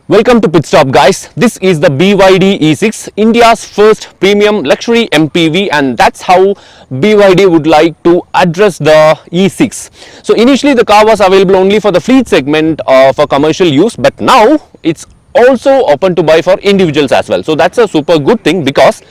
Welcome to Pit Stop, guys. This is the BYD E6, India's first premium luxury MPV, and that's how BYD would like to address the E6. So initially the car was available only for the fleet segment for commercial use, but now it's also open to buy for individuals as well. So that's a super good thing, because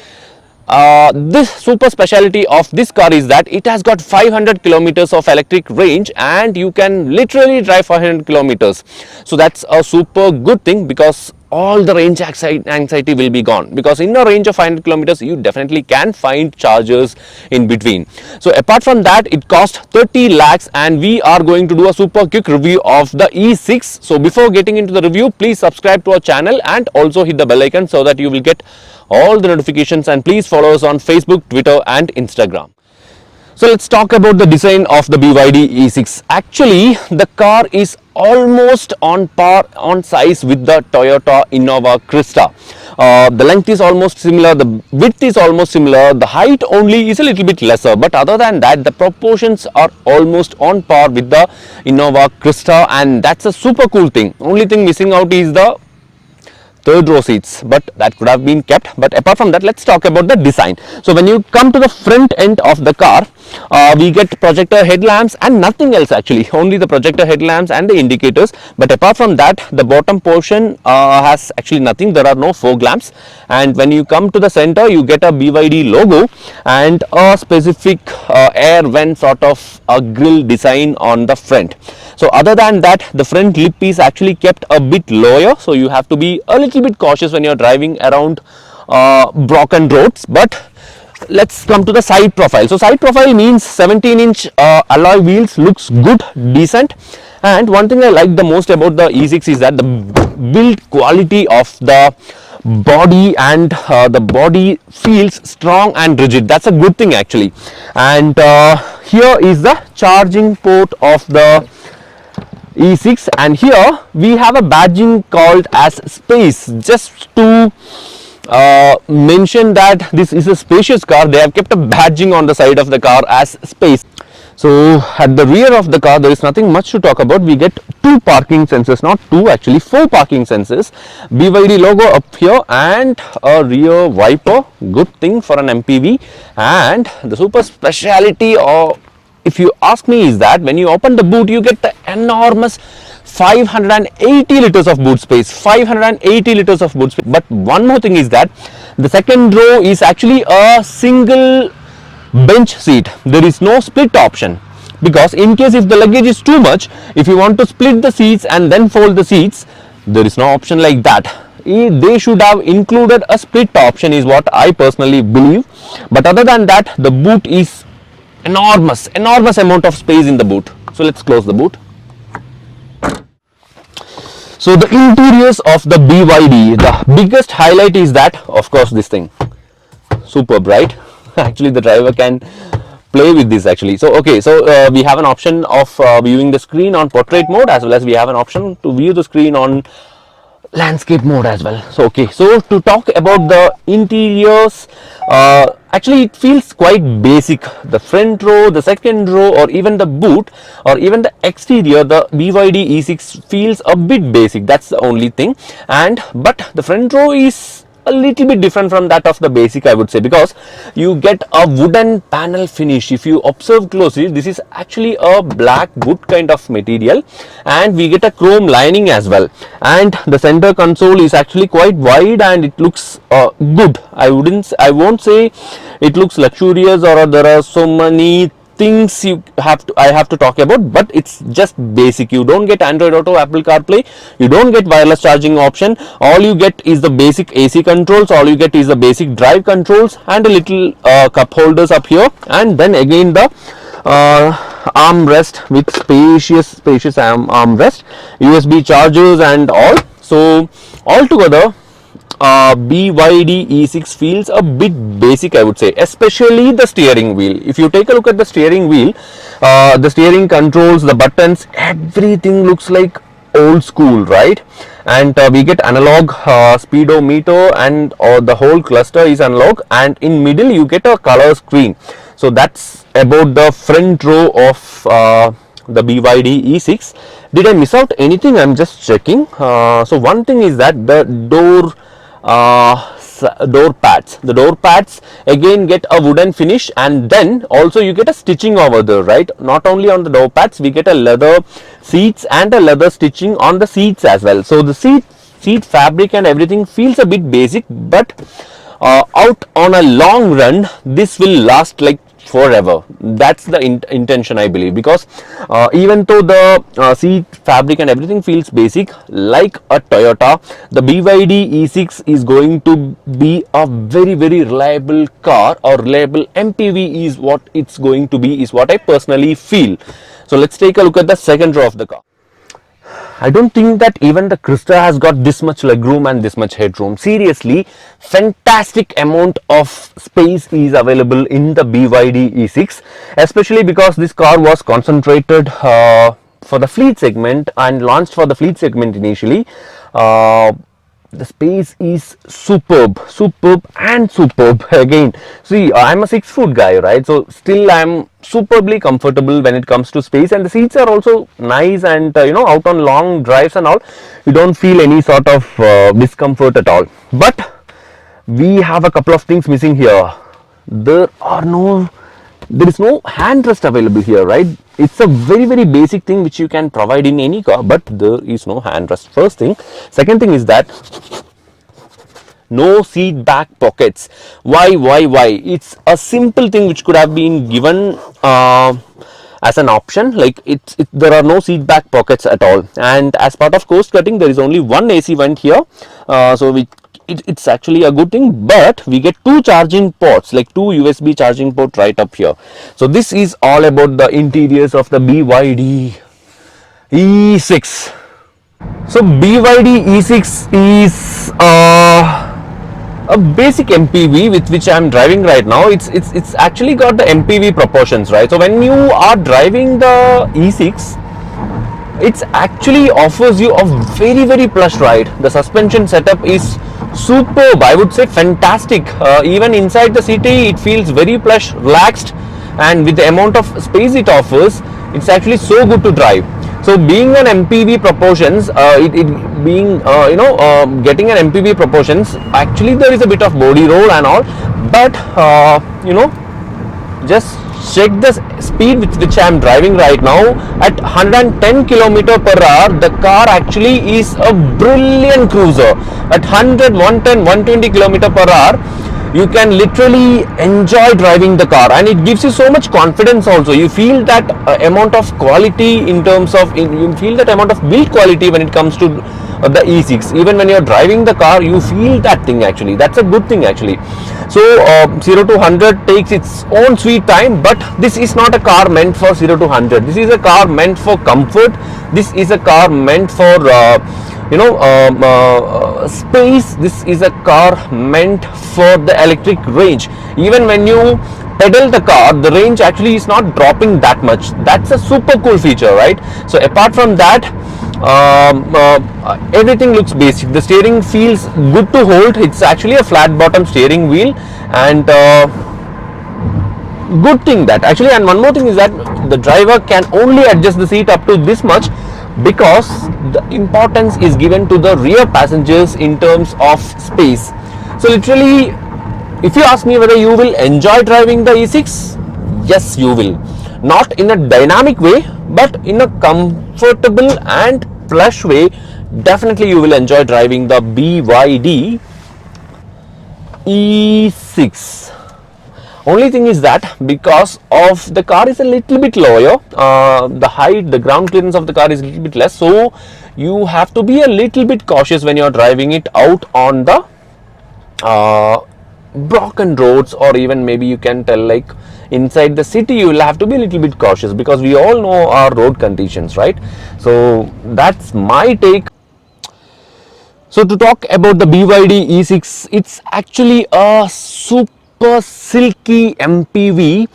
this super speciality of this car is that it has got 500 kilometers of electric range, and you can literally drive 500 kilometers. So that's a super good thing, because all the range anxiety will be gone, because in a range of 500 kilometers you definitely can find chargers in between. So apart from that, it costs 30 lakhs, and we are going to do a super quick review of the E6. So before getting into the review, please subscribe to our channel and also hit the bell icon so that you will get all the notifications, and please follow us on Facebook, Twitter and Instagram. So let's talk about the design of the BYD E6. Actually, the car is almost on par on size with the Toyota Innova Crista. The length is almost similar, the width is almost similar, the height only is a little bit lesser, but other than that the proportions are almost on par with the Innova Crista, and that's a super cool thing. Only thing missing out is the third row seats, but that could have been kept. But apart from that, let's talk about the design. So when you come to the front end of the car, we get projector headlamps and nothing else, actually only the projector headlamps and the indicators. But apart from that, the bottom portion has actually nothing. There are no fog lamps, and when you come to the center, you get a BYD logo and a specific air vent sort of a grille design on the front. So other than that, the front lip is actually kept a bit lower, so you have to be a little bit cautious when you're driving around broken roads. But let's come to the side profile. So side profile means 17-inch alloy wheels, looks good, decent. And one thing I like the most about the E6 is that the build quality of the body, and the body feels strong and rigid. That's a good thing actually. And here is the charging port of the E6, and here we have a badging called as space, just to mention that this is a spacious car. They have kept a badging on the side of the car as space. So at the rear of the car, there is nothing much to talk about. We get two parking sensors, not two, actually four parking sensors, BYD logo up here, and a rear wiper. Good thing for an MPV. And the super speciality, or if you ask me, is that when you open the boot, you get the enormous 580 liters of boot space. 580 liters of boot space. But one more thing is that the second row is actually a single bench seat. There is no split option, because in case if the luggage is too much, if you want to split the seats and then fold the seats, there is no option like that. They should have included a split option, is what I personally believe. But other than that, the boot is enormous amount of space in the boot. So let's close the boot. So the interiors of the BYD, the biggest highlight is that, of course, this thing, super bright. Actually the driver can play with this actually. So okay, so we have an option of viewing the screen on portrait mode, as well as we have an option to view the screen on landscape mode as well. So okay, so to talk about the interiors, actually it feels quite basic. The front row, the second row, or even the boot, or even the exterior, the BYD E6 feels a bit basic. That's the only thing. And but the front row is a little bit different from that of the basic, I would say, because you get a wooden panel finish. If you observe closely, this is actually a black wood kind of material, and we get a chrome lining as well. And the center console is actually quite wide, and it looks good. I won't say it looks luxurious, or there are so many things I have to talk about, but it's just basic. You don't get Android Auto, Apple CarPlay, you don't get wireless charging option. All you get is the basic AC controls, all you get is the basic drive controls, and a little cup holders up here, and then again the armrest with spacious armrest, USB chargers and all. So altogether, BYD E6 feels a bit basic, I would say, especially the steering wheel. If you take a look at the steering wheel, the steering controls, the buttons, everything looks like old school, right? And we get analog speedometer, and the whole cluster is analog, and in middle you get a color screen. So that's about the front row of the BYD E6. Did I miss out anything? I'm just checking. So one thing is that the door pads, again get a wooden finish, and then also you get a stitching over there, right? Not only on the door pads, we get a leather seats and a leather stitching on the seats as well. So the seat fabric and everything feels a bit basic, but out on a long run this will last like forever. That's the intention, I believe, because even though the seat fabric and everything feels basic like a Toyota, the BYD E6 is going to be a very reliable car, or reliable MPV is what it's going to be, is what I personally feel. So let's take a look at the second row of the car. I don't think that even the Crista has got this much legroom and this much headroom. Seriously, fantastic amount of space is available in the BYD E6, especially because this car was concentrated for the fleet segment and launched for the fleet segment initially. The space is superb again. See, I'm a 6-foot guy, right? So still I'm superbly comfortable when it comes to space, and the seats are also nice, and out on long drives and all, you don't feel any sort of discomfort at all. But we have a couple of things missing here. There is no handrest available here, right? It's a very basic thing which you can provide in any car, but there is no handrest. First thing. Second thing is that no seat back pockets. Why? It's a simple thing which could have been given as an option. Like there are no seat back pockets at all, and as part of coast cutting there is only one AC vent here, so it's actually a good thing. But we get two charging ports, like two USB charging port right up here. So this is all about the interiors of the BYD E6. So BYD E6 is a basic MPV with which I am driving right now. It's actually got the MPV proportions, right? So when you are driving the E6, it actually offers you a very plush ride. The suspension setup is superb, I would say fantastic. Even inside the city it feels very plush, relaxed, and with the amount of space it offers, it's actually so good to drive. So being an MPV proportions, getting an MPV proportions, actually there is a bit of body roll and all, but just check the speed with which I am driving right now. At 110 km per hour, the car actually is a brilliant cruiser. At 100, 110, 120 km per hour, you can literally enjoy driving the car, and it gives you so much confidence also. You feel that amount of quality in terms of, you feel that amount of build quality when it comes to the E6. Even when you're driving the car, you feel that thing actually. That's a good thing actually. So 0 to 100 takes its own sweet time, but this is not a car meant for 0 to 100. This is a car meant for comfort. This is a car meant for space. This is a car meant for the electric range. Even when you pedal the car, the range actually is not dropping that much. That's a super cool feature, right? So apart from that, everything looks basic. The steering feels good to hold. It's actually a flat bottom steering wheel, and good thing that actually, and one more thing is that the driver can only adjust the seat up to this much, because the importance is given to the rear passengers in terms of space. So literally, if you ask me whether you will enjoy driving the E6, yes you will. Not in a dynamic way, but in a comfortable and plush way, definitely you will enjoy driving the BYD E6. Only thing is that because of the car is a little bit lower, the height, the ground clearance of the car is a little bit less, so you have to be a little bit cautious when you are driving it out on the broken roads, or even maybe you can tell like inside the city you will have to be a little bit cautious, because we all know our road conditions, right? So that's my take. So to talk about the BYD E6, it's actually a super silky MPV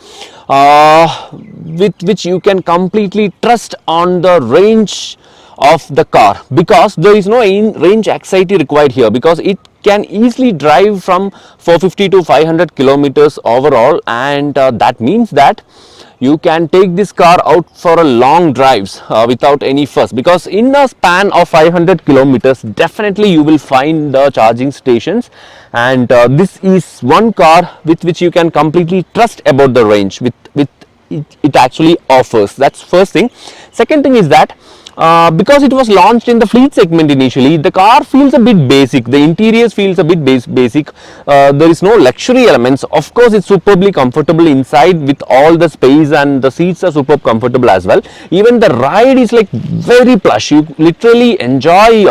with which you can completely trust on the range of the car, because there is no range anxiety required here, because it can easily drive from 450 to 500 kilometers overall, and that means that you can take this car out for a long drives without any fuss, because in a span of 500 kilometers definitely you will find the charging stations, and this is one car with which you can completely trust about the range with it actually offers. That's first thing. Second thing is that because it was launched in the fleet segment initially, the car feels a bit basic. The interiors feels a bit basic. There is no luxury elements. Of course, it's superbly comfortable inside with all the space, and the seats are superb comfortable as well. Even the ride is like very plush. You literally enjoy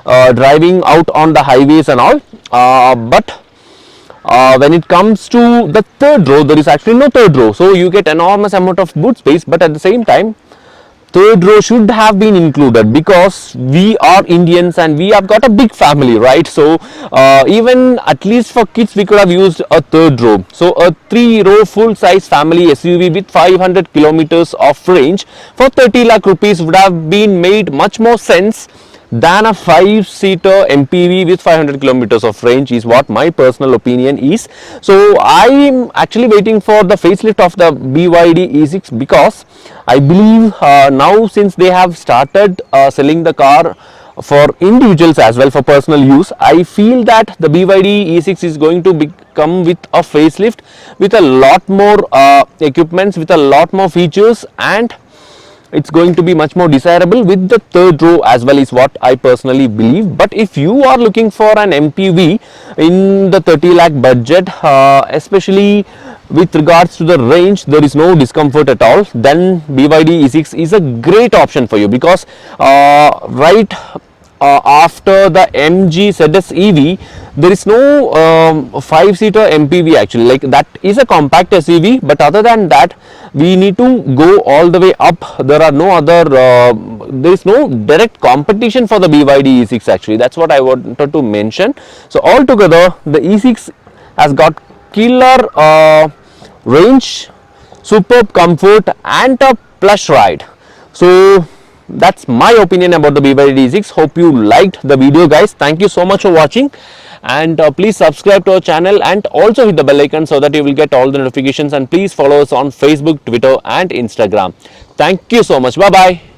driving out on the highways and all. But when it comes to the third row, there is actually no third row, so you get enormous amount of boot space. But at the same time, third row should have been included, because we are Indians and we have got a big family, right? So even at least for kids we could have used a third row. So a 3-row full size family SUV with 500 kilometers of range for 30 lakh rupees would have been made much more sense than a 5-seater MPV with 500 kilometers of range, is what my personal opinion is. So I'm actually waiting for the facelift of the BYD E6, because I believe now, since they have started selling the car for individuals as well for personal use, I feel that the BYD E6 is going to come with a facelift with a lot more equipments, with a lot more features, and it's going to be much more desirable with the third row as well, is what I personally believe. But if you are looking for an MPV in the 30 lakh budget, especially with regards to the range, there is no discomfort at all, then BYD E6 is a great option for you, because right after the MG ZS EV, there is no 5-seater MPV actually. Like, that is a compact SUV, but other than that, we need to go all the way up. There are no other, there is no direct competition for the BYD E6 actually. That's what I wanted to mention. So altogether, the E6 has got killer range, superb comfort, and a plush ride. So that's my opinion about the BYD E6. Hope you liked the video, guys. Thank you so much for watching, and please subscribe to our channel and also hit the bell icon so that you will get all the notifications, and please follow us on Facebook, Twitter and Instagram. Thank you so much. Bye bye.